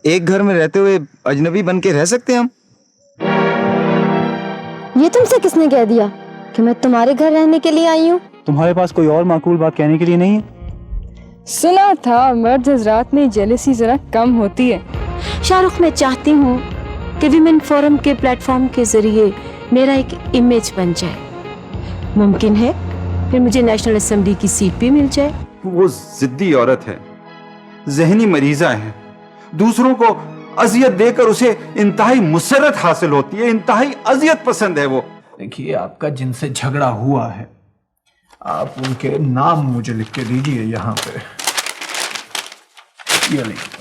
एक घर में रहते हुए अजनबी बन के रह सकते हैं हम? ये तुमसे किसने कह दिया कि मैं तुम्हारे घर रहने के लिए आई हूँ? तुम्हारे पास कोई और माकूल बात कहने के लिए नहीं है? सुना था मर्द हजरात में जेलसी जरा कम होती है। शाहरुख, मैं चाहती हूँ कि विमेन फोरम के प्लेटफॉर्म के जरिए मेरा एक इमेज बन जाए। मुमकिन है फिर मुझे नेशनल असेंबली की सीट भी मिल जाए। वो जिद्दी औरत है, जहनी मरीजा है, दूसरों को अजियत देकर उसे इंतहाई मुसर्रत हासिल होती है, इंतहाई अजियत पसंद है वो। देखिए, आपका जिनसे झगड़ा हुआ है, आप उनके नाम मुझे लिख के दीजिए यहाँ पे। ये लिखिए।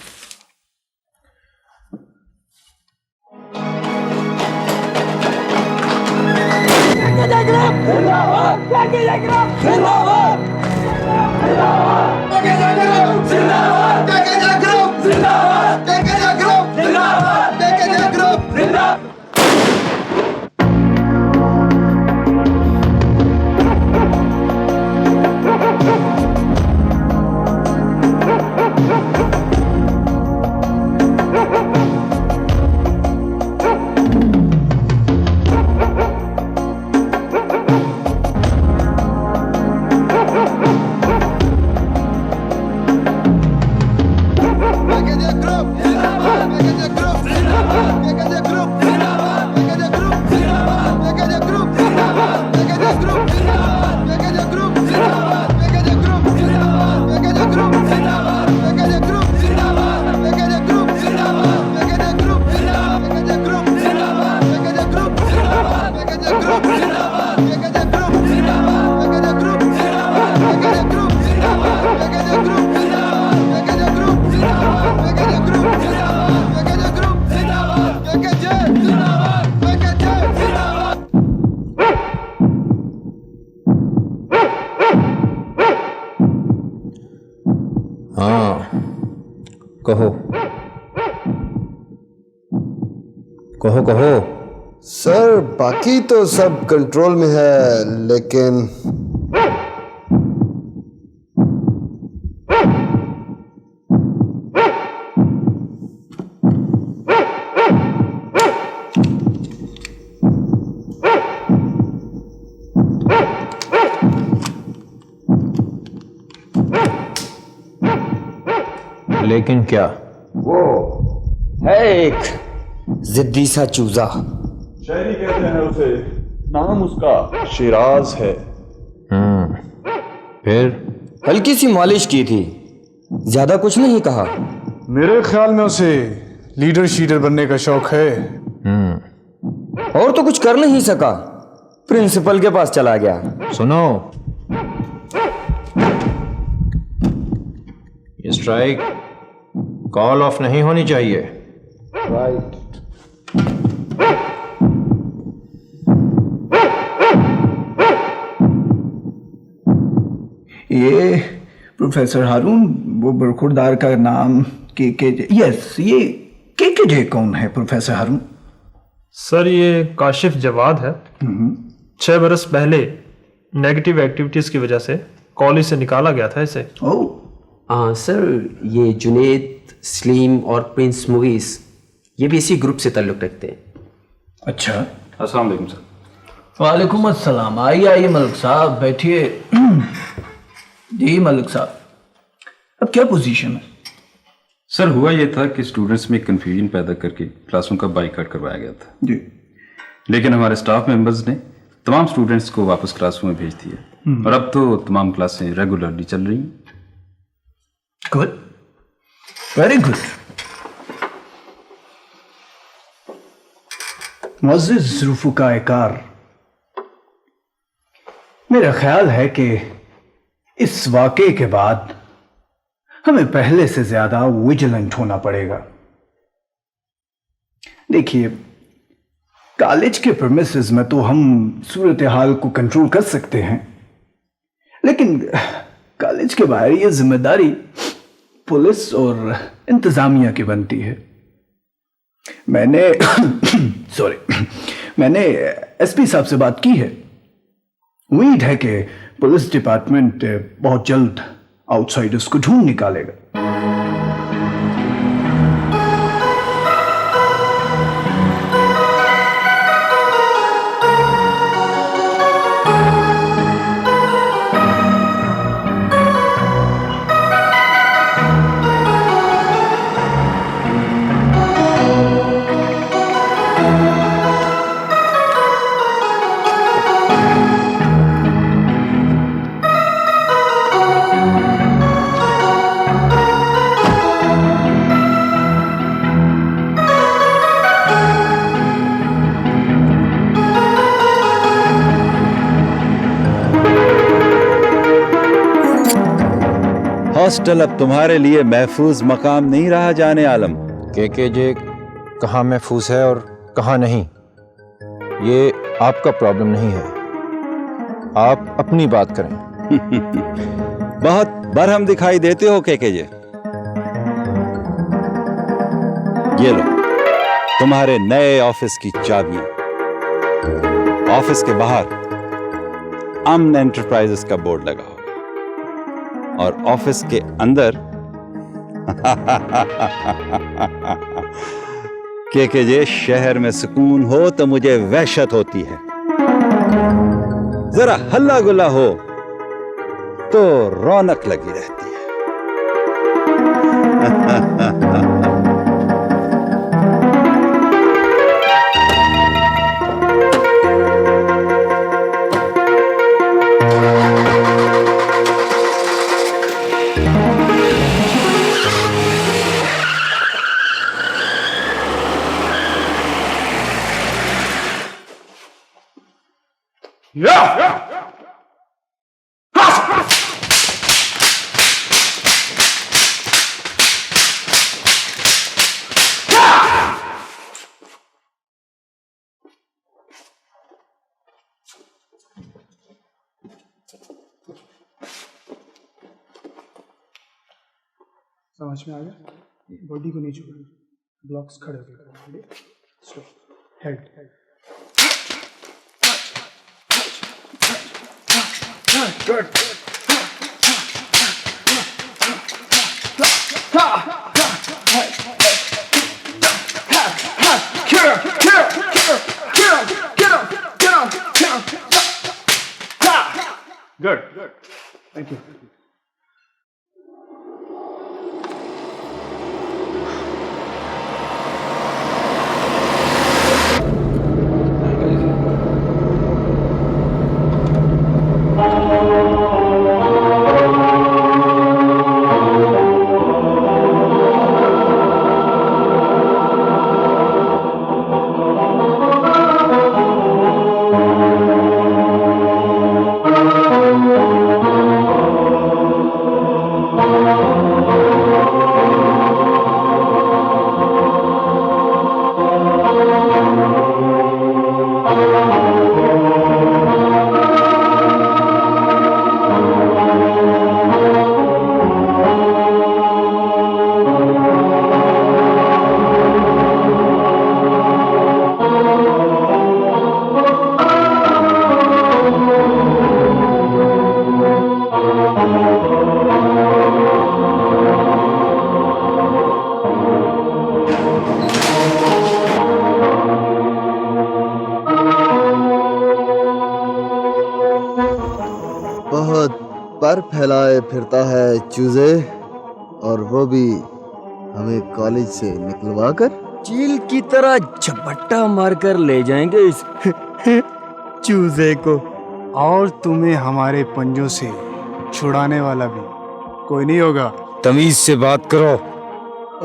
कहो कहो कहो। सर, बाकी तो सब कंट्रोल में है, लेकिन लेकिन क्या? वो है एक जिद्दी सा चूजा। शायरी कहते हैं उसे, नाम उसका शिराज है। फिर? हल्की सी मालिश की थी, ज्यादा कुछ नहीं कहा। मेरे ख्याल में उसे लीडर शीडर बनने का शौक है। और तो कुछ कर नहीं सका, प्रिंसिपल के पास चला गया। सुनो, ये स्ट्राइक कॉल ऑफ नहीं होनी चाहिए। राइट। ये प्रोफेसर हारून, वो बरखुरदार का नाम के यस, ये के कौन है प्रोफेसर हारून? सर, ये काशिफ जवाद है। 6 बरस पहले नेगेटिव एक्टिविटीज की वजह से कॉलेज से निकाला गया था इसे। सर, ये जुनेद, सलीम और प्रिंस मूवीज, ये भी इसी ग्रुप से ताल्लुक रखते हैं। अच्छा, अस्सलाम वालेकुम सर। वालेकुम अस्सलाम। आइए मलिक साहब, बैठिए। जी मलिक साहब, अब क्या पोजीशन है? सर, हुआ यह था कि स्टूडेंट्स में कंफ्यूजन पैदा करके क्लासों का बाइकआउट करवाया गया था जी। लेकिन हमारे स्टाफ मेंबर्स ने तमाम स्टूडेंट्स को वापस क्लासों में भेज दिया और अब तो तमाम क्लासें रेगुलरली चल रही हैं। Good, very good. मुअज़्ज़िज़ रुफ़क़ाए-कार, मेरा ख्याल है कि इस वाक़े के बाद हमें पहले से ज्यादा विजिलेंट होना पड़ेगा। देखिए, कॉलेज के प्रीमिसेस में तो हम सूरत हाल को कंट्रोल कर सकते हैं, लेकिन कॉलेज के बाहर ये जिम्मेदारी पुलिस और इंतजामिया की बनती है। मैंने मैंने एसपी साहब से बात की है। उम्मीद है कि पुलिस डिपार्टमेंट बहुत जल्द आउटसाइडर्स को ढूंढ निकालेगा। हॉस्टल अब तुम्हारे लिए महफूज मकाम नहीं रहा जाने आलम। जे कहाँ महफूज है और कहाँ नहीं, ये आपका प्रॉब्लम नहीं है। आप अपनी बात करें। बहुत बरहम दिखाई देते हो जे। ये लो तुम्हारे नए ऑफिस की चाबी। ऑफिस के बाहर अमन एंटरप्राइजेस का बोर्ड लगा होगा और ऑफिस के अंदर जे शहर में सुकून हो तो मुझे वहशत होती है, जरा हल्ला गुल्ला हो तो रौनक लगी रहती है। समझ में आ गया? बॉडी को नहीं छोड़ना, ब्लॉक्स खड़े होकर stop, head good, thank you. पर फैलाए फिरता है चूजे, और वो भी हमें कॉलेज से निकलवा कर चील की तरह झपट्टा मारकर ले जाएंगे इस चूजे को। और तुम्हें हमारे पंजों से छुड़ाने वाला भी कोई नहीं होगा। तमीज से बात करो।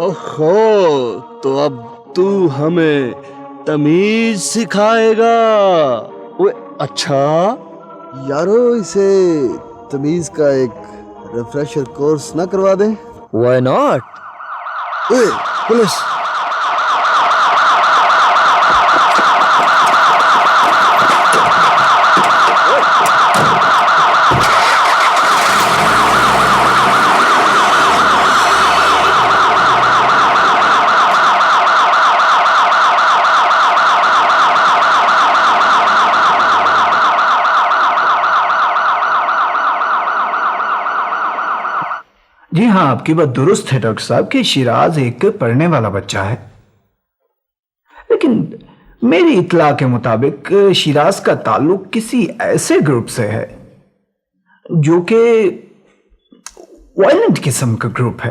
ओहो, तो अब तू हमें तमीज सिखाएगा? ओए अच्छा यारो, इसे तमीज का एक रिफ्रेशर कोर्स ना करवा दें? Why not? ओए पुलिस! जी हाँ, आपकी बात दुरुस्त है डॉक्टर साहब कि शिराज एक पढ़ने वाला बच्चा है, लेकिन मेरी इत्तला के मुताबिक शिराज का ताल्लुक किसी ऐसे ग्रुप से है जो कि वायलेंट किस्म का ग्रुप है।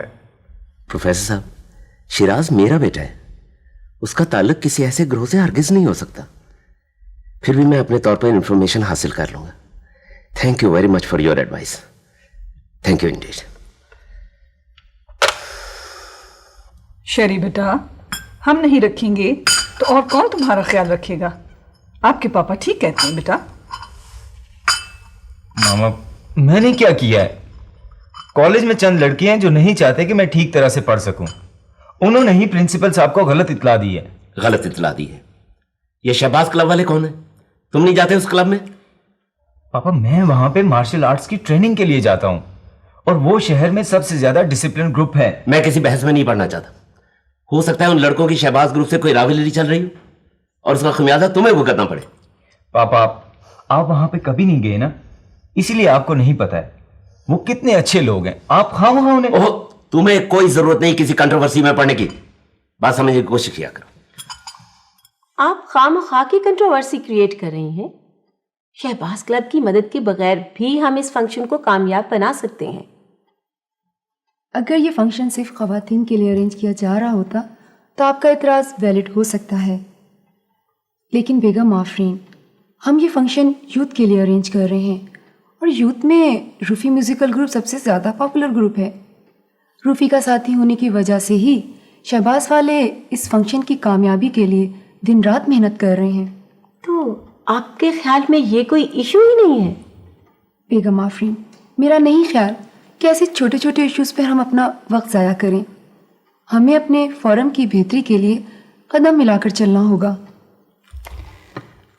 प्रोफेसर साहब, शिराज मेरा बेटा है, उसका ताल्लुक किसी ऐसे ग्रोह से हरगिज नहीं हो सकता। फिर भी मैं अपने तौर पर इंफॉर्मेशन हासिल कर लूंगा। Thank you very much for your advice. Thank you Indeed. शरी बेटा, हम नहीं रखेंगे तो और कौन तुम्हारा ख्याल रखेगा? आपके पापा ठीक कहते हैं बेटा। मामा, मैंने क्या किया है? कॉलेज में चंद लड़कियां जो नहीं चाहते कि मैं ठीक तरह से पढ़ सकूं। उन्होंने ही प्रिंसिपल साहब को गलत इत्तला दी है। गलत इत्तला दी है? ये शहबाज क्लब वाले कौन है? तुम नहीं जाते उस क्लब में? पापा, मैं वहां पे मार्शल आर्ट्स की ट्रेनिंग के लिए जाता हूं और वो शहर में सबसे ज्यादा डिसिप्लिन ग्रुप है। मैं किसी बहस में नहीं पढ़ना चाहता। हो सकता है उन लड़कों की शहबाज ग्रुप से कोई रावलरी चल रही हो और उसका खमियाजा तुम्हें भुगतना पड़े। पापा, आप वहां पे कभी नहीं गए ना, इसीलिए आपको नहीं पता है वो कितने अच्छे लोग हैं। आप खाओ उन्हें। ओह, तुम्हें कोई जरूरत नहीं किसी कंट्रोवर्सी में पढ़ने की। बात समझने की कोशिश किया करो। आप खामखा की कंट्रोवर्सी क्रिएट कर रही हैं। शहबाज क्लब की मदद के बगैर भी हम इस फंक्शन को कामयाब बना सकते हैं। अगर ये फंक्शन सिर्फ ख़वातीन के लिए अरेंज किया जा रहा होता तो आपका इतराज़ वैलिड हो सकता है, लेकिन बेगम आफरीन, हम ये फंक्शन यूथ के लिए अरेंज कर रहे हैं और यूथ में रूफ़ी म्यूज़िकल ग्रुप सबसे ज़्यादा पॉपुलर ग्रुप है। रूफ़ी का साथी होने की वजह से ही शहबाज वाले इस फंक्शन की कामयाबी के लिए दिन रात मेहनत कर रहे हैं। तो आपके ख्याल में ये कोई इशू ही नहीं है? बेगम आफरीन, मेरा नहीं ख्याल कि ऐसे छोटे छोटे इश्यूज़ पर हम अपना वक्त ज़ाया करें। हमें अपने फोरम की बेहतरी के लिए कदम मिलाकर चलना होगा।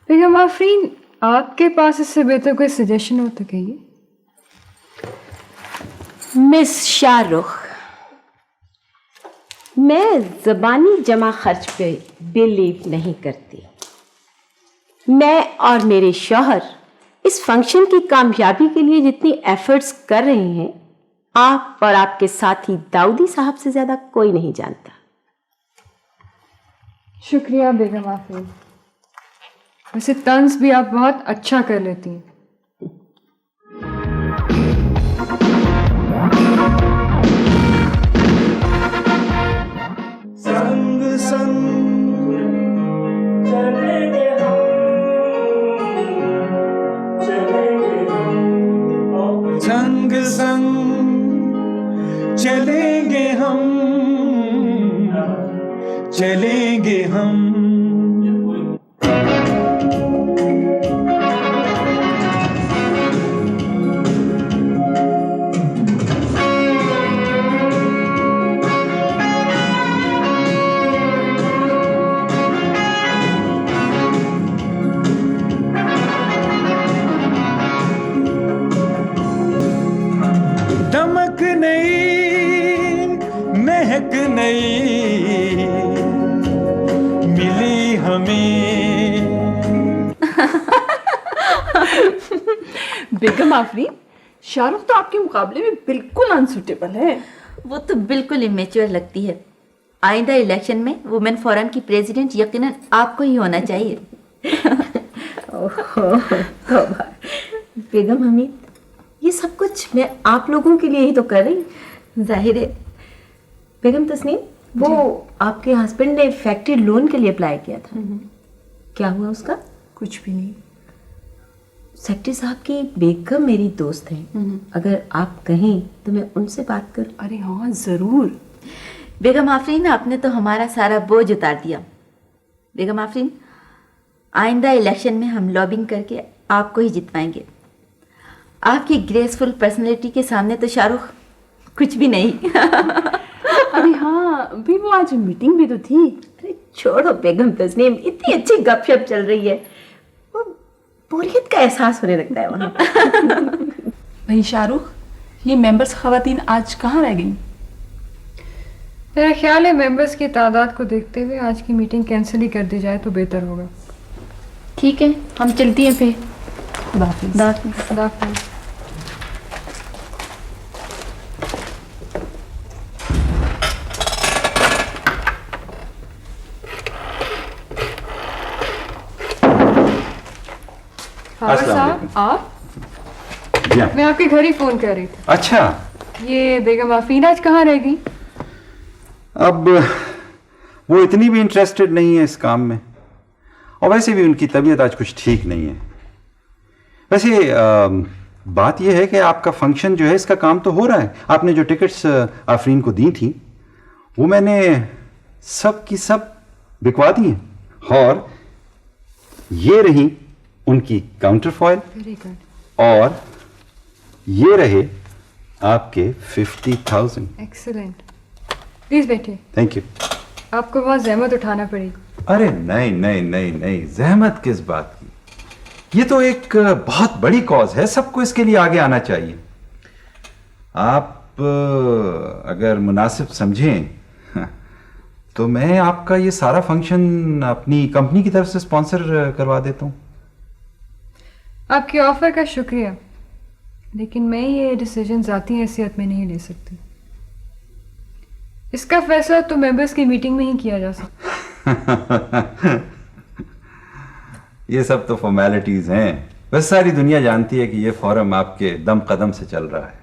बेगम आफरीन, आपके पास इससे बेहतर कोई सजेशन हो तो कहिए। मिस शाहरुख, मैं ज़बानी जमा खर्च पे बिलीव नहीं करती। मैं और मेरे शौहर इस फंक्शन की कामयाबी के लिए जितनी एफर्ट्स कर रहे हैं, आप और आपके साथी दाऊदी साहब से ज्यादा कोई नहीं जानता। शुक्रिया बेगम आफरीन, वैसे तंज भी आप बहुत अच्छा कर लेती हैं। संग संग चलेंगे हम, संग संग चलेंगे हम, चलेंगे हम। दमक नहीं, महक नहीं मिली हमें। बेगम आफरीन, शाहरुख तो आपके मुकाबले में बिल्कुल अनसुटेबल है। वो तो बिल्कुल इमेच्योर लगती है। आइंदा इलेक्शन में वुमेन फोरम की प्रेसिडेंट यकीनन आपको ही होना चाहिए। बेगम हमीद, ये सब कुछ मैं आप लोगों के लिए ही तो कर रही। जाहिर है। बेगम तस्नीम, वो आपके हस्बैंड ने फैक्ट्री लोन के लिए अप्लाई किया था, क्या हुआ उसका? कुछ भी नहीं। सेक्रेटरी साहब की बेगम मेरी दोस्त हैं, अगर आप कहें तो मैं उनसे बात करूं। अरे हाँ, जरूर। बेगम आफरीन, आपने तो हमारा सारा बोझ उतार दिया। बेगम आफरीन, आइंदा इलेक्शन में हम लॉबिंग करके आपको ही जितवाएंगे। आपकी ग्रेसफुल पर्सनैलिटी के सामने तो शाहरुख कुछ भी नहीं। अरे हाँ, अभी वो आज मीटिंग भी तो थी। अरे छोड़ो बेगम तस्नीम, इतनी अच्छी गपशप चल रही है, वो बोरियत का एहसास होने लगता है वहाँ। भाई शाहरुख, ये मेंबर्स खवातीन आज कहाँ रह गई? मेरा ख्याल है मेंबर्स की तादाद को देखते हुए आज की मीटिंग कैंसिल ही कर दी जाए तो बेहतर होगा। ठीक है, हम चलती हैं फिर। खुदा हाफिज़। खुदा हाफिज़। साहब, आप? मैं आपके घर ही फोन कर रही थी। अच्छा, ये बेगम आफरीन आज कहाँ रह गई? अब वो इतनी भी इंटरेस्टेड नहीं है इस काम में, और वैसे भी उनकी तबीयत आज कुछ ठीक नहीं है। वैसे बात यह है कि आपका फंक्शन जो है, इसका काम तो हो रहा है। आपने जो टिकट्स आफरीन को दी थी वो मैंने सब की सब बिकवा दी हैं, और ये रही उनकी काउंटर फॉइल, और ये रहे आपके 50,000। एक्सीलेंट। प्लीज बैठिए। Thank you. आपको बहुत जहमत उठाना पड़ेगी। अरे नहीं नहीं नहीं नहीं, जहमत किस बात की, ये तो एक बहुत बड़ी कॉज है, सबको इसके लिए आगे आना चाहिए। आप अगर मुनासिब समझें तो मैं आपका ये सारा फंक्शन अपनी कंपनी की तरफ से स्पॉन्सर करवा देता हूँ। आपके ऑफर का शुक्रिया, लेकिन मैं ये डिसीजन ज़ाती हैसियत में नहीं ले सकती। इसका फैसला तो मेंबर्स की मीटिंग में ही किया जा सकता। ये सब तो फॉर्मेलिटीज हैं, बस सारी दुनिया जानती है कि ये फोरम आपके दम कदम से चल रहा है।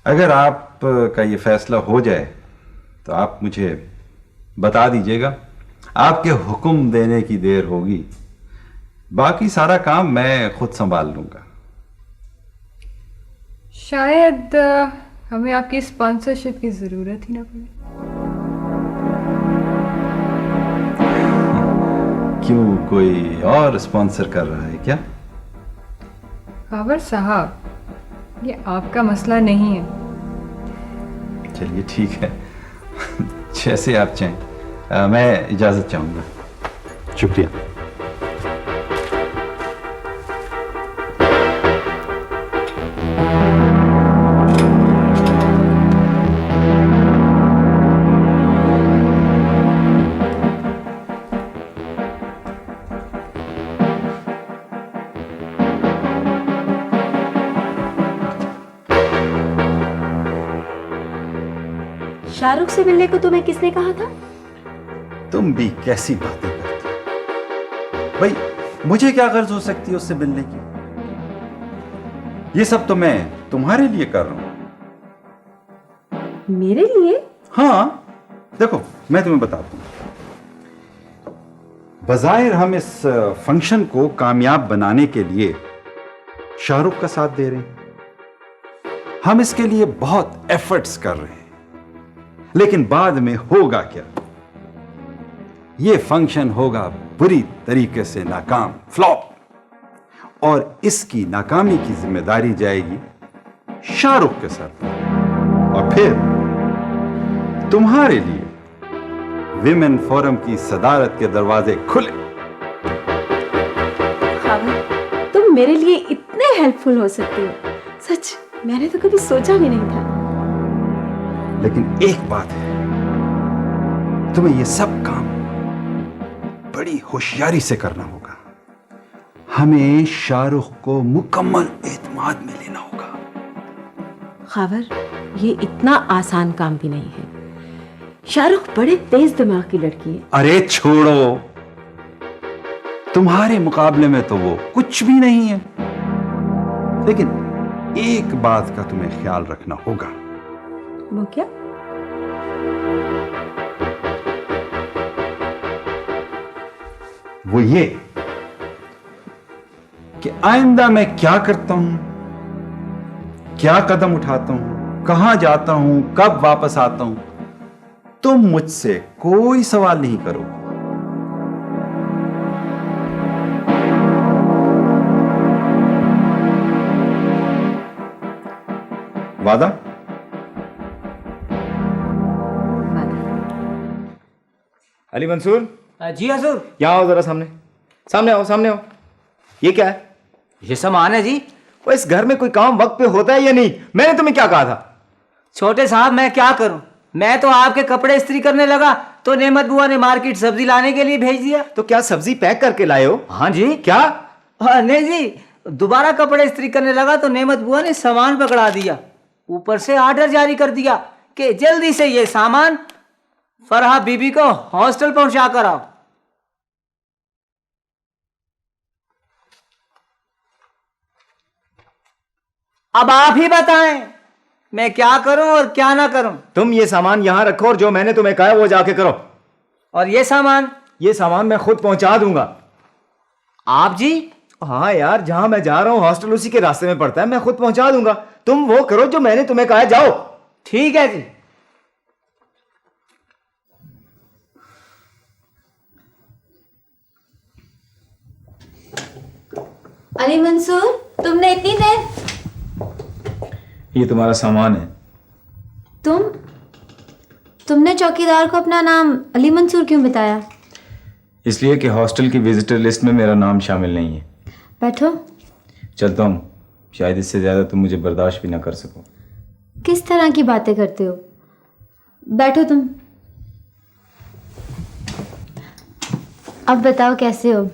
अगर आप का ये फैसला हो जाए तो आप मुझे बता दीजिएगा, आपके हुक्म देने की देर होगी, बाकी सारा काम मैं खुद संभाल लूंगा। शायद हमें आपकी स्पॉन्सरशिप की जरूरत ही ना पड़े। क्यों, कोई और स्पॉन्सर कर रहा है क्या? खावर साहब, ये आपका मसला नहीं है। चलिए ठीक है, जैसे आप चाहें। मैं इजाजत चाहूंगा। शुक्रिया। शाहरुख से मिलने को तुम्हें किसने कहा था? तुम भी कैसी बातें करती हो भाई, मुझे क्या गर्ज हो सकती है उससे मिलने की? ये सब तो मैं तुम्हारे लिए कर रहा हूं। मेरे लिए? हाँ, देखो मैं तुम्हें बताता हूं। बज़ाहिर हम इस फंक्शन को कामयाब बनाने के लिए शाहरुख का साथ दे रहे हैं, हम इसके लिए बहुत एफर्ट्स कर रहे हैं, लेकिन बाद में होगा क्या? ये फंक्शन होगा बुरी तरीके से नाकाम, फ्लॉप, और इसकी नाकामी की जिम्मेदारी जाएगी शाहरुख के सर पर। और फिर तुम्हारे लिए विमेन फोरम की सदारत के दरवाजे खुले। खावर, तुम मेरे लिए इतने हेल्पफुल हो सकते हो, सच मैंने तो कभी सोचा भी नहीं था। लेकिन एक बात है, तुम्हें ये सब काम बड़ी होशियारी से करना होगा। हमें शाहरुख को मुकम्मल एतमाद में लेना होगा। खावर, ये इतना आसान काम भी नहीं है। शाहरुख बड़े तेज दिमाग की लड़की है। अरे छोड़ो, तुम्हारे मुकाबले में तो वो कुछ भी नहीं है। लेकिन एक बात का तुम्हें ख्याल रखना होगा। वो क्या? वो ये कि आइंदा मैं क्या करता हूं, क्या कदम उठाता हूं, कहां जाता हूं, कब वापस आता हूं, तुम मुझसे कोई सवाल नहीं करो। वादा? अली मंसूर। जी हजूर। यहाँ आओ जरा, सामने सामने आओ, सामने आओ। ये क्या है? ये सामान है जी। वो इस घर में कोई काम वक्त पे होता है या नहीं? मैंने तुम्हें क्या कहा था? छोटे साहब, मैं क्या करूं? मैं तो आपके कपड़े इस्त्री करने लगा तो नेमत बुआ ने मार्केट सब्जी लाने के लिए भेज दिया। तो क्या सब्जी पैक करके लाए हो? हाँ जी। क्या? नहीं जी, दोबारा कपड़े इस्त्री करने लगा तो नेमत बुआ ने सामान पकड़ा दिया, ऊपर से आर्डर जारी कर दिया कि जल्दी से ये सामान फरहा बीबी को हॉस्टल पहुंचा कर आओ। अब आप ही बताएं मैं क्या करूं और क्या ना करूं। तुम ये सामान यहां रखो और जो मैंने तुम्हें कहा वो जाके करो। और ये सामान? ये सामान मैं खुद पहुंचा दूंगा। आप जी? हाँ यार, जहां मैं जा रहा हूं हॉस्टल उसी के रास्ते में पड़ता है, मैं खुद पहुंचा दूंगा। तुम वो करो जो मैंने तुम्हें कहा है, जाओ। ठीक है जी। अली मंसूर, तुमने इतनी देर? ये तुम्हारा सामान है। तुमने चौकीदार को अपना नाम अली मंसूर क्यों बताया? इसलिए कि हॉस्टल की विजिटर लिस्ट में मेरा नाम शामिल नहीं है। बैठो। चलता हूँ, शायद इससे ज़्यादा तुम मुझे बर्दाश्त भी ना कर सको। किस तरह की बातें करते हो? बैठो तुम। अब बताओ कैसे हो?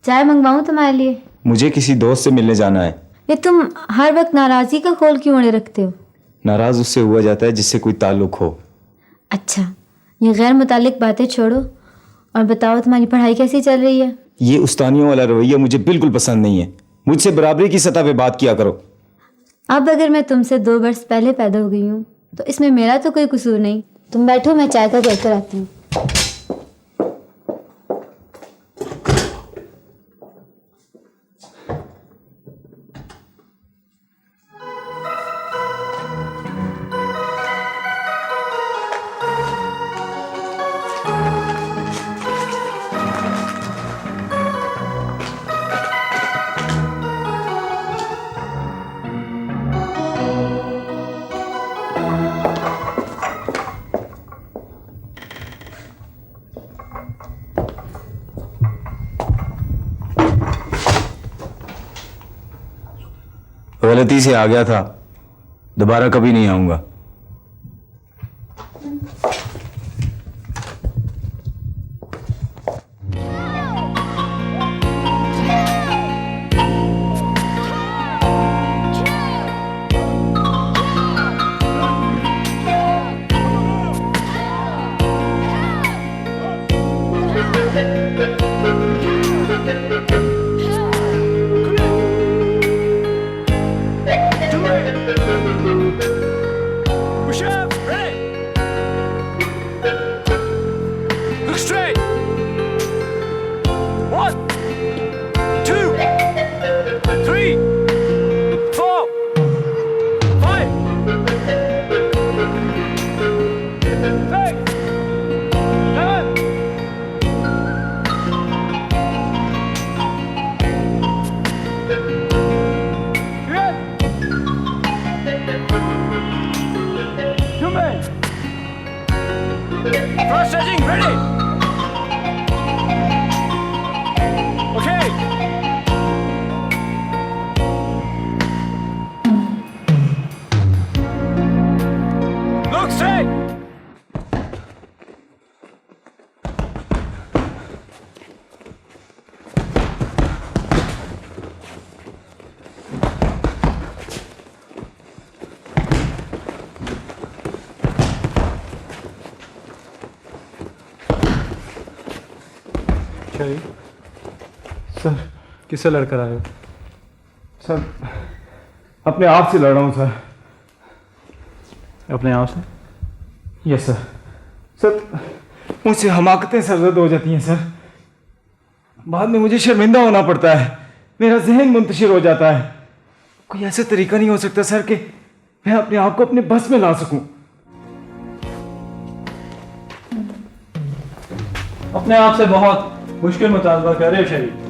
चाय मंगवाऊं तुम्हारे लिए? मुझे किसी दोस्त से मिलने जाना है। ये तुम हर वक्त नाराजगी का खोल क्यों ओढ़े रखते हो? नाराज उससे हुआ जाता है जिससे कोई ताल्लुक हो। अच्छा, ये गैर मुताल्लिक बातें छोड़ो और बताओ तुम्हारी पढ़ाई कैसी चल रही है? ये उस्तानियों वाला रवैया मुझे बिल्कुल पसंद नहीं है। मुझसे बराबरी की सतह पे बात किया करो। अब अगर मैं तुमसे 2 वर्ष पहले पैदा हो गई हूँ तो इसमें मेरा तो कोई कसूर नहीं। तुम बैठो, मैं चाय का लेकर आती हूँ। गलती से आ गया था, दोबारा कभी नहीं आऊंगा। सर, किससे लड़कर आए हो? सर, अपने आप से लड़ रहा हूँ सर। अपने आप से? Yes sir. सर, मुझसे हमाकतें सरजद हो जाती हैं सर। बाद में मुझे शर्मिंदा होना पड़ता है, मेरा जहन मुंतशिर हो जाता है। कोई ऐसा तरीका नहीं हो सकता सर कि मैं अपने आप को अपने बस में ला सकूं। अपने आप से बहुत मुश्किल मुतालबा कर रहे हो शरीफ।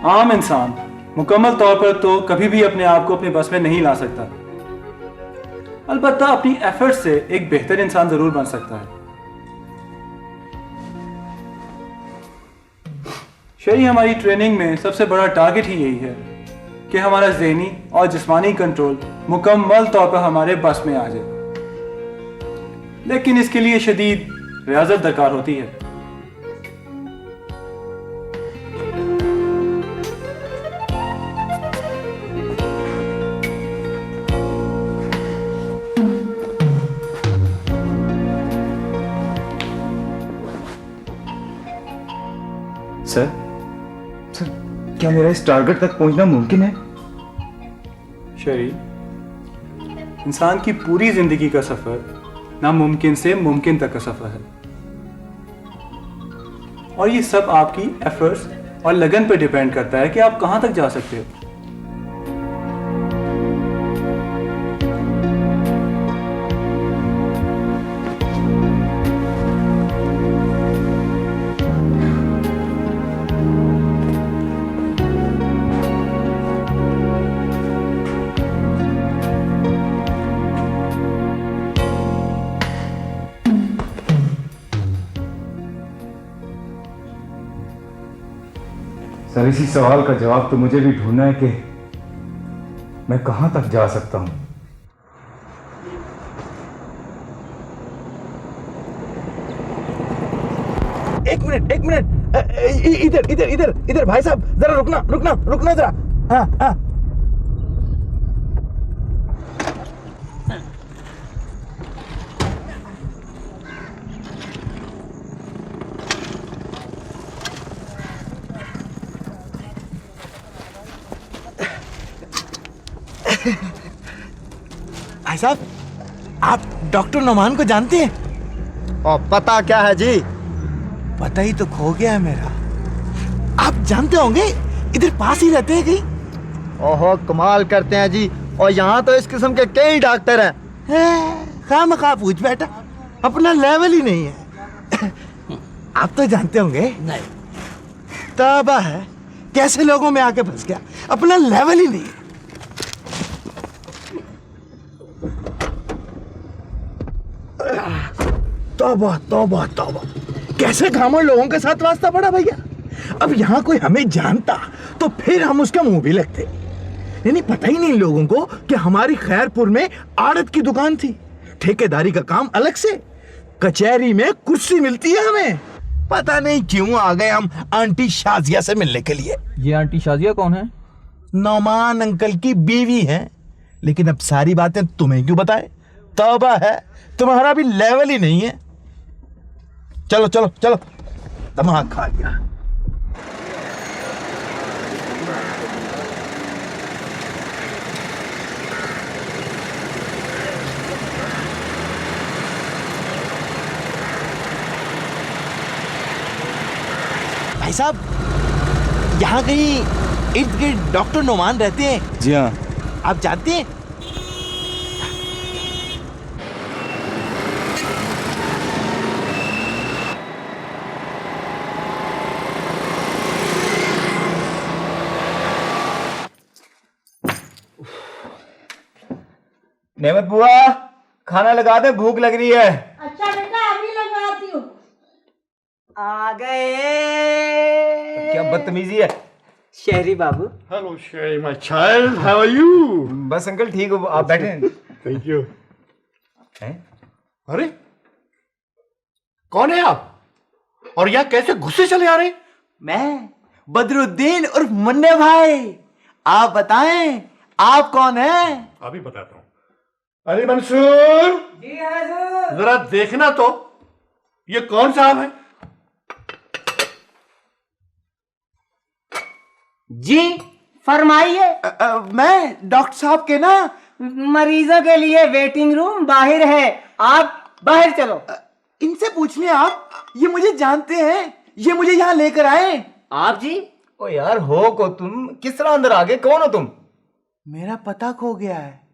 आम इंसान मुकम्मल तौर पर तो कभी भी अपने आप को अपने बस में नहीं ला सकता, अलबत्ता अपनी एफर्ट से एक बेहतर इंसान जरूर बन सकता है। शरी, हमारी ट्रेनिंग में सबसे बड़ा टारगेट ही यही है कि हमारा ज़हनी और जिस्मानी कंट्रोल मुकम्मल तौर पर हमारे बस में आ जाए, लेकिन इसके लिए शदीद रियाजत दरकार होती है। सर, क्या मेरा इस टारगेट तक पहुंचना मुमकिन है? शरी, इंसान की पूरी जिंदगी का सफर नामुमकिन से मुमकिन तक का सफर है, और ये सब आपकी एफर्ट्स और लगन पर डिपेंड करता है कि आप कहां तक जा सकते हो। सर इसी सवाल का जवाब तो मुझे भी ढूंढना है कि मैं कहां तक जा सकता हूं। एक मिनट इधर इधर इधर इधर भाई साहब, जरा रुकना जरा। हाँ हाँ। भाई साहब, आप डॉक्टर नोमान को जानते हैं? और पता क्या है जी? पता ही तो खो गया है मेरा। आप जानते होंगे, इधर पास ही रहते हैं कहीं। ओहो, कमाल करते हैं जी। और यहाँ तो इस किस्म के कई डॉक्टर हैं। खामखा पूछ बैठा, अपना लेवल ही नहीं है। आप तो जानते होंगे। नहीं। तबाह है, कैसे लोगों में आके फंस गया, अपना लेवल ही नहीं है। तौबा तौबा तौबा, कैसे घामर लोगों के साथ वास्ता पड़ा भैया। अब यहाँ कोई हमें जानता तो फिर हम उसका मुंह भी लगते। नहीं, पता ही नहीं लोगों को कि हमारी खैरपुर में आड़त की दुकान थी, ठेकेदारी का काम अलग से, कचहरी में कुर्सी मिलती है हमें। पता नहीं क्यों आ गए हम आंटी शाजिया से मिलने के लिए। ये आंटी शाजिया कौन है? नौमान अंकल की बीवी है। लेकिन अब सारी बातें तुम्हें क्यों बताए? तौबा है, तुम्हारा भी लेवल ही नहीं है। चलो चलो चलो, दिमाग खा गया। भाई साहब, यहाँ कहीं इर्द गिर्द डॉक्टर नोमान रहते हैं? जी हाँ। आप जानते हैं? नेमत बुआ, खाना लगा दे, भूख लग रही है। अच्छा बेटा, अभी लगाती हूँ। आ गए। क्या बदतमीजी है। शहरी बाबू। Hello Sherry my child, how are you? बस अंकल ठीक हो, आप बैठे। Thank you. हैं? अरे कौन है आप, और यहाँ कैसे घुसे चले आ रहे? मैं बदरुद्दीन उर्फ मुन्ने भाई। आप बताएं, आप कौन हैं? अभी बताता हूँ। अली मंसूर, जी हजूर। जरा देखना तो, ये कौन साहब है? जी फरमाइए। मैं डॉक्टर साहब के ना मरीजों के लिए वेटिंग रूम बाहर है, आप बाहर चलो। इनसे पूछ लें आप, ये मुझे जानते हैं, ये मुझे यहाँ लेकर आए। आप जी? ओ यार, हो को तुम, किस तरह अंदर आ गए? कौन हो तुम? मेरा पता खो गया है।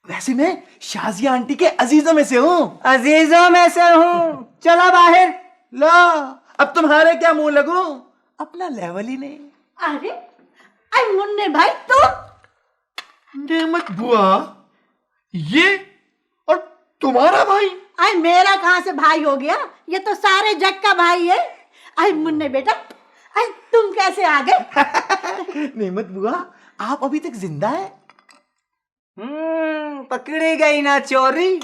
वैसे मैं शाजिया आंटी के अजीजों में से हूँ। अजीजों में से हूँ, चलो बाहर। ला, अब तुम्हारे क्या मुंह लगूं, अपना लेवल ही नहीं। अरे मुन्ने भाई, तो नेमत बुआ, ये और तुम्हारा भाई? अरे मेरा कहाँ से भाई हो गया, ये तो सारे जग का भाई है। अरे मुन्ने बेटा, अरे तुम कैसे आ गए? नेमत बुआ, आप अभी तक जिंदा है? पकड़ी गई ना चोरी।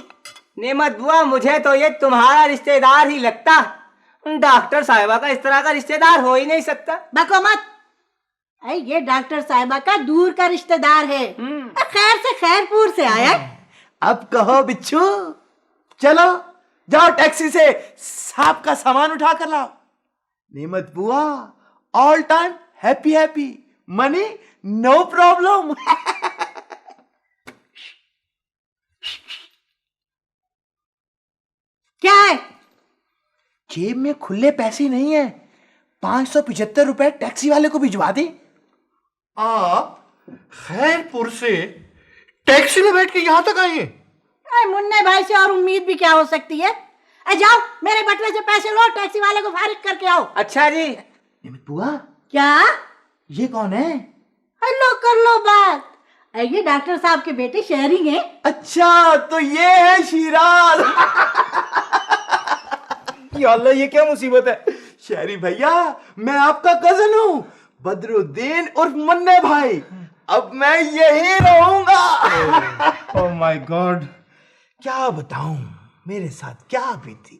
नेमत बुआ, मुझे तो ये तुम्हारा रिश्तेदार ही लगता। डॉक्टर साहिबा का इस तरह का रिश्तेदार हो ही नहीं सकता। बको मत। अरे ये डॉक्टर साहिबा का दूर का रिश्तेदार है, खैर से खैरपुर से आया। अब कहो बिच्छू, चलो जाओ टैक्सी से सांप का सामान उठा कर लाओ। नेमत बुआ, all time happy happy, money no problem. क्या है? जेब में खुले पैसे नहीं है, 575 रुपए टैक्सी वाले को भिजवा दे। आप खैरपुर से टैक्सी में बैठ के यहाँ तक आए हैं? अरे मुन्ने भाई से और उम्मीद भी क्या हो सकती है। अरे जाओ, मेरे बटुए से पैसे लो, टैक्सी वाले को फारिग करके आओ। अच्छा जी। नेमत बुआ, क्या? ये कौन है? लो कर लो बात। ये डॉक्टर साहब के बेटे शहरी हैं। अच्छा, तो ये है शिराज। या अल्लाह, ये क्या मुसीबत है। शहरी भैया, मैं आपका कजन हूँ, बदरुद्दीन उर्फ मुन्ने भाई, अब मैं यही रहूंगा। ओह माय गॉड, क्या बताऊं मेरे साथ क्या बीती।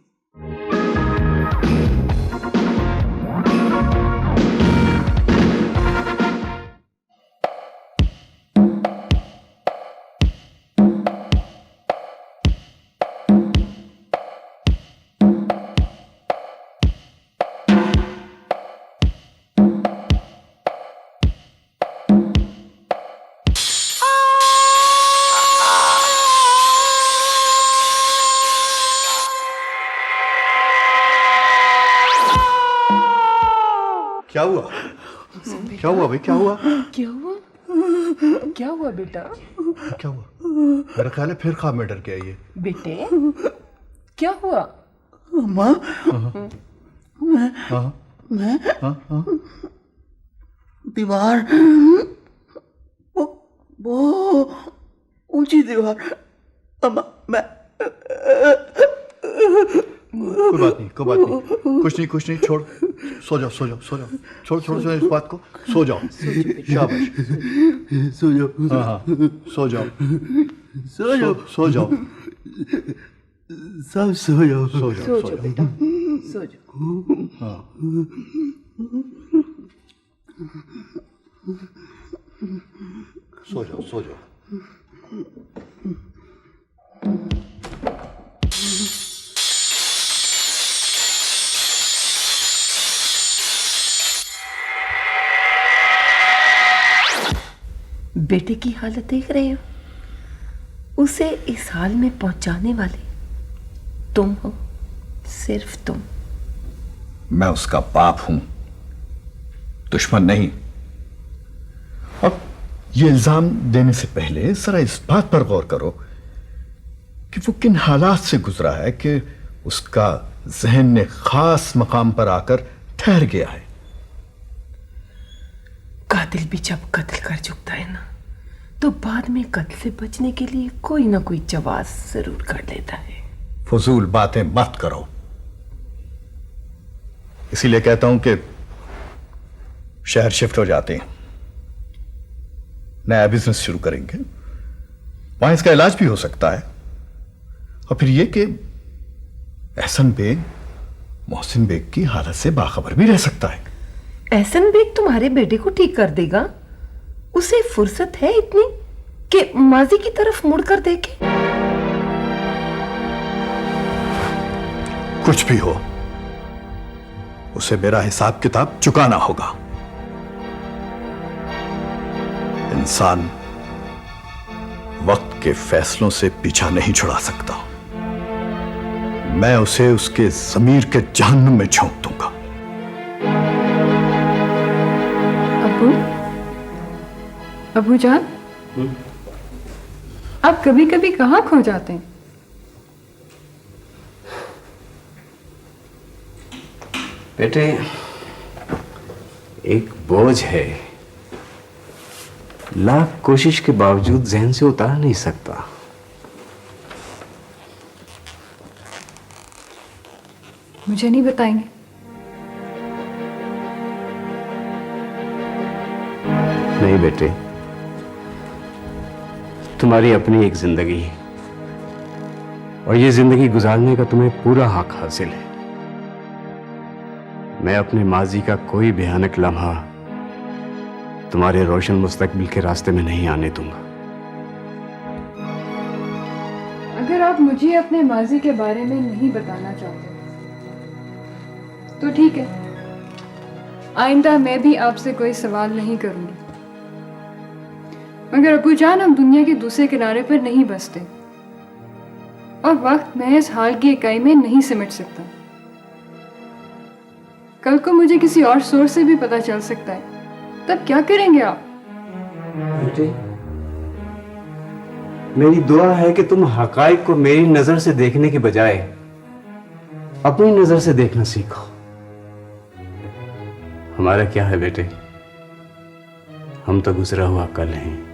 क्या हुआ? क्या हुआ भाई, क्या हुआ? क्या हुआ? क्या हुआ बेटा? क्या हुआ? मेरा ख्याल है फिर ख्वाब में डर गया ये। बेटे क्या हुआ? माँ, मैं दीवार, वो ऊंची दीवार, मैं कोई बात नहीं, कुछ नहीं, छोड़, सो जाओ, छोड़ इस बात को, सो जाओ, शाबाश, सो जाओ, हाँ, सो जाओ, सब सो जाओ, बेटा, सो जाओ। हाँ। सो जाओ। बेटे की हालत देख रहे हो, उसे इस हाल में पहुंचाने वाले तुम हो, सिर्फ तुम। मैं उसका बाप हूं, दुश्मन नहीं। अब ये इल्जाम देने से पहले जरा इस बात पर गौर करो कि वो किन हालात से गुजरा है कि उसका जहन ने खास मकाम पर आकर ठहर गया है। कातिल भी जब कत्ल कर चुकता है ना, तो बाद में कत्ल से बचने के लिए कोई ना कोई जवाब जरूर कर लेता है। फजूल बातें मत करो, इसीलिए कहता हूं कि शहर शिफ्ट हो जाते हैं, नया बिजनेस शुरू करेंगे, वहां इसका इलाज भी हो सकता है। और फिर यह कि एहसन बेग मोहसिन बेग की हालत से बाखबर भी रह सकता है। एहसन बेग तुम्हारे बेटे को ठीक कर देगा। उसे फुर्सत है इतनी कि माजी की तरफ मुड़कर देखे? कुछ भी हो, उसे मेरा हिसाब किताब चुकाना होगा। इंसान वक्त के फैसलों से पीछा नहीं छुड़ा सकता। मैं उसे उसके ज़मीर के जहन्नुम में झोंक दूंगा। अबू जान, आप कभी कभी कहाँ खो जाते हैं? बेटे, एक बोझ है, लाख कोशिश के बावजूद जहन से उतार नहीं सकता। मुझे नहीं बताएंगे? नहीं बेटे, तुम्हारी अपनी एक जिंदगी है और ये जिंदगी गुजारने का तुम्हें पूरा हक हासिल है। मैं अपने माजी का कोई भयानक लम्हा तुम्हारे रोशन मुस्तकबिल के रास्ते में नहीं आने दूंगा। अगर आप मुझे अपने माजी के बारे में नहीं बताना चाहते तो ठीक है, आइंदा मैं भी आपसे कोई सवाल नहीं करूंगी। मगर अबू जान, हम दुनिया के दूसरे किनारे पर नहीं बसते और वक्त महज हाल की इकाई में नहीं सिमट सकता। कल को मुझे किसी और सोर्स से भी पता चल सकता है, तब क्या करेंगे आप? बेटे, मेरी दुआ है कि तुम हकाइक को मेरी नजर से देखने के बजाय अपनी नजर से देखना सीखो। हमारा क्या है बेटे, हम तो गुजरा हुआ कल हैं।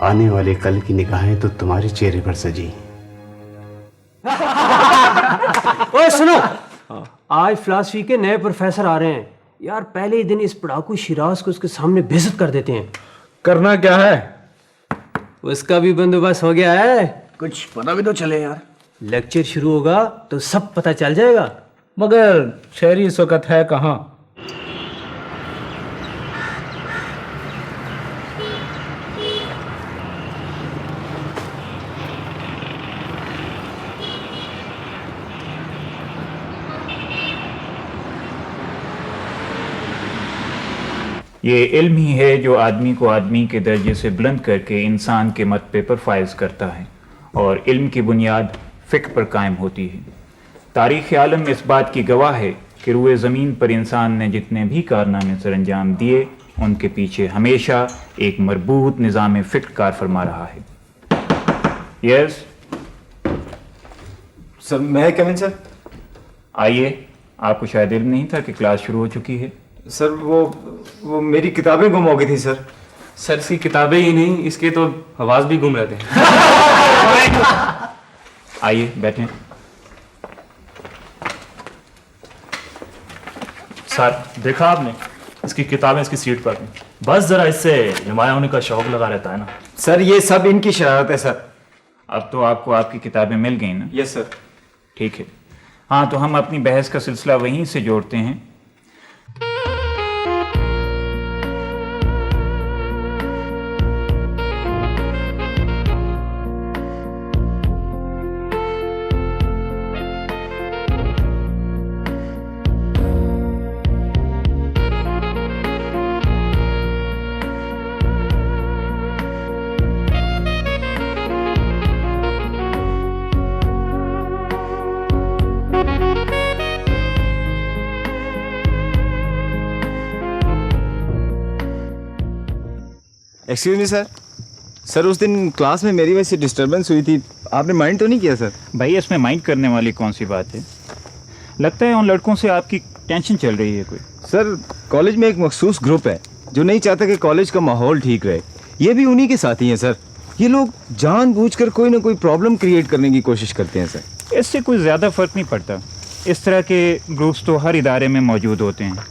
आने वाले कल की निगाहें तो तुम्हारे चेहरे पर सजी। ओए सुनो, आज फिलासफी के नए प्रोफेसर आ रहे हैं यार, पहले ही दिन इस पढ़ाकू शिराज को उसके सामने बेइज्जत कर देते हैं। करना क्या है? उसका भी बंदोबस्त हो गया है। कुछ पता भी तो चले यार। लेक्चर शुरू होगा तो सब पता चल जाएगा। मगर शहरी इस वक्त है कहाँ? ये इल्म ही है जो आदमी को आदमी के दर्जे से बुलंद करके इंसान के मत पे पर फायज करता है, और इल्म की बुनियाद फ़िक्र पर कायम होती है। तारीख़ आलम इस बात की गवाह है कि रुए ज़मीन पर इंसान ने जितने भी कारनामे सर अंजाम दिए, उनके पीछे हमेशा एक मरबूत निज़ाम फ़िक्र कार फरमा रहा है। यस सर, मैं कमिन सर? आइए। आपको शायद इल्म नहीं था कि क्लास शुरू हो चुकी है। सर वो मेरी किताबें गुम हो गई थी सर। सर इसकी किताबें ही नहीं, इसके तो आवाज भी गुम रहते हैं। आइए बैठें। सर देखा आपने, इसकी किताबें इसकी सीट पर थी। बस जरा इससे नुमाया होने का शौक लगा रहता है ना। सर ये सब इनकी शरारत है सर। अब तो आपको आपकी किताबें मिल गई ना? Yes sir. ठीक है। हाँ, तो हम अपनी बहस का सिलसिला वहीं से जोड़ते हैं। Excuse me sir. सर उस दिन क्लास में मेरी वजह से डिस्टर्बेंस हुई थी, आपने माइंड तो नहीं किया सर? भाई इसमें माइंड करने वाली कौन सी बात है? लगता है उन लड़कों से आपकी टेंशन चल रही है कोई। सर कॉलेज में एक मखसूस ग्रुप है जो नहीं चाहता कि कॉलेज का माहौल ठीक रहे। ये भी उन्हीं के साथी हैं सर। ये लोग जानबूझकर कोई ना कोई प्रॉब्लम क्रिएट करने की कोशिश करते हैं सर। इससे कोई ज़्यादा फ़र्क नहीं पड़ता। इस तरह के ग्रुप्स तो हर इदारे में मौजूद होते हैं,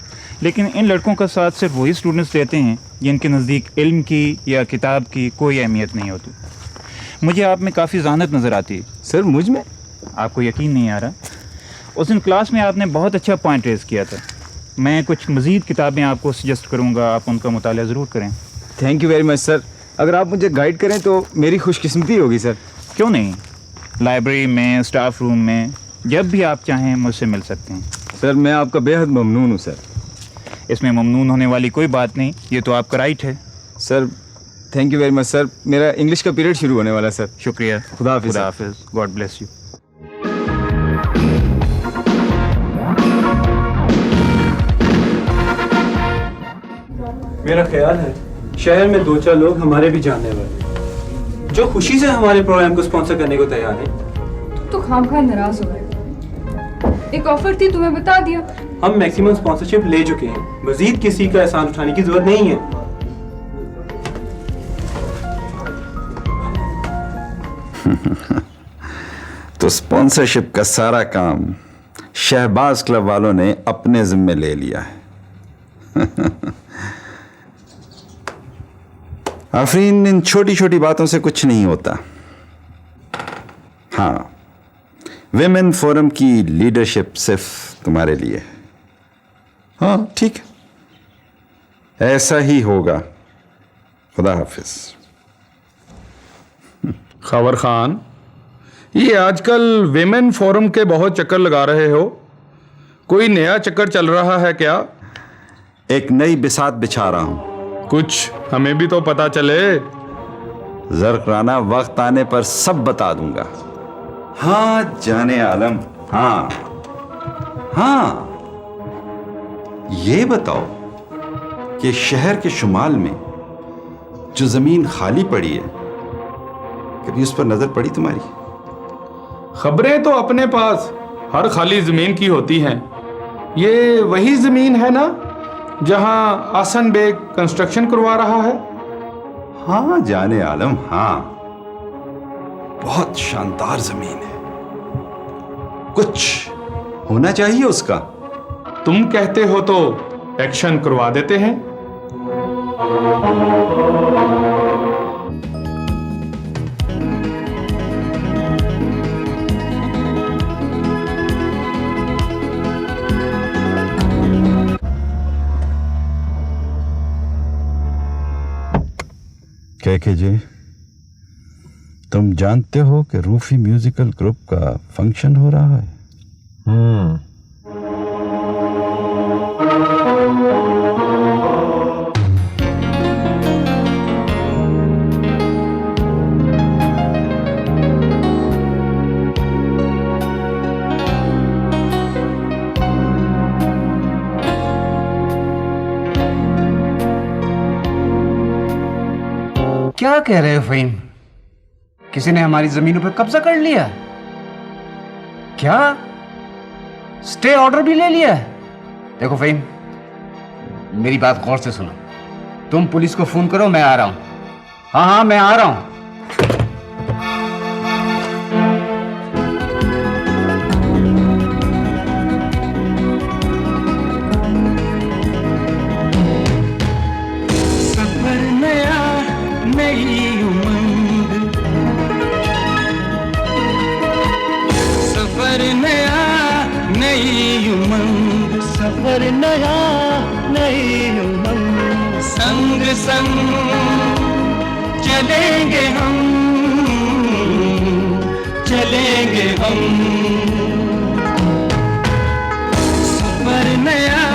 लेकिन इन लड़कों का साथ सिर्फ वही स्टूडेंट्स देते हैं जिनके नज़दीक इल्म की या किताब की कोई अहमियत नहीं होती। मुझे आप में काफ़ी ज़हानत नज़र आती है। सर मुझ में? आपको यकीन नहीं आ रहा? उस दिन क्लास में आपने बहुत अच्छा पॉइंट रेज़ किया था। मैं कुछ मज़ीद किताबें आपको सजेस्ट करूँगा, आप उनका मुताला ज़रूर करें। Thank you very much sir. अगर आप मुझे गाइड करें तो मेरी खुशकिस्मती होगी सर। क्यों नहीं, लाइब्रेरी में, स्टाफ रूम में, जब भी आप चाहें मुझसे मिल सकते हैं। सर मैं आपका बेहद ममनून हूँ सर। इसमें ममनून होने वाली कोई बात नहीं, ये तो आपका राइट है। Sir thank you very much sir. मेरा इंग्लिश का पीरियड शुरू होने वाला है सर। शुक्रिया। खुदा हाफिज़। खुदा हाफिज़। God bless you. मेरा ख्याल है शहर में 2-4 लोग हमारे भी जानने वाले हैं जो खुशी से हमारे प्रोग्राम को स्पॉन्सर करने को तैयार हैं। तो खामखा नाराज हो गए। एक ऑफर थी, तुम्हें बता दिया। हम मैक्सिमम स्पॉन्सरशिप ले चुके हैं, मजीद किसी का एहसान उठाने की जरूरत नहीं है। तो स्पॉन्सरशिप का सारा काम शहबाज क्लब वालों ने अपने जिम्मे ले लिया है। आफरीन, इन छोटी छोटी बातों से कुछ नहीं होता। हाँ, विमेन फोरम की लीडरशिप सिर्फ तुम्हारे लिए। हाँ ठीक है, ऐसा ही होगा। खुदा हाफिज। खबर खान, ये आजकल विमेन फोरम के बहुत चक्कर लगा रहे हो, कोई नया चक्कर चल रहा है क्या? एक नई बिसात बिछा रहा हूं। कुछ हमें भी तो पता चले। जरकराना, वक्त आने पर सब बता दूंगा। हाँ जाने आलम, हाँ हाँ, ये बताओ कि शहर के शुमाल में जो जमीन खाली पड़ी है, कभी उस पर नजर पड़ी तुम्हारी? खबरें तो अपने पास हर खाली जमीन की होती हैं। ये वही जमीन है ना जहां आसन बेग कंस्ट्रक्शन करवा रहा है? हाँ जाने आलम, हाँ, बहुत शानदार जमीन है। कुछ होना चाहिए उसका। तुम कहते हो तो एक्शन करवा देते हैं। के जी, तुम जानते हो कि रूफी म्यूजिकल ग्रुप का फंक्शन हो रहा है? क्या कह रहे हो फ़हीम? किसी ने हमारी जमीनों पर कब्जा कर लिया? क्या स्टे ऑर्डर भी ले लिया है? देखो फ़हीम, मेरी बात गौर से सुनो। तुम पुलिस को फोन करो, मैं आ रहा हूं। हाँ मैं आ रहा हूं। सफर नया नई उमंग, संग संग चलेंगे हम, चलेंगे हम। सफर नया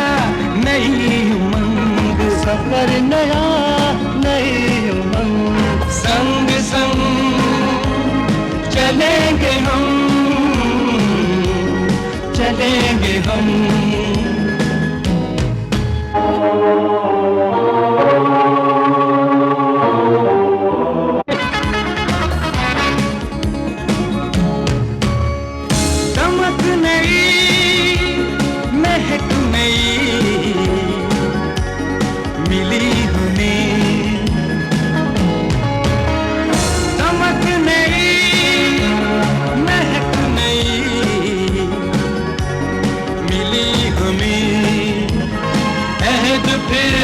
नई उमंग, सफर नया नई उमंग, संग संग चलेंगे हम, चलेंगे हम। दमक नई, महक नई मिली हमें, दमक नई, महक नई मिली हमें। अहद फिर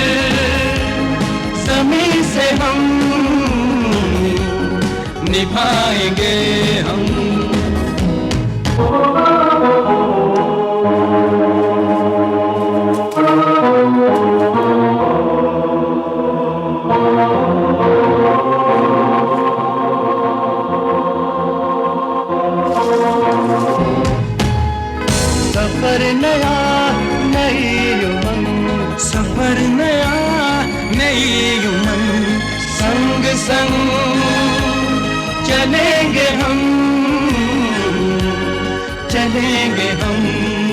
ज़मीं से हम निभाएंगे हम। सफर नया नई उमंग, सफर नया नई उमंग, संग संग चलेंगे हम, चलेंगे हम।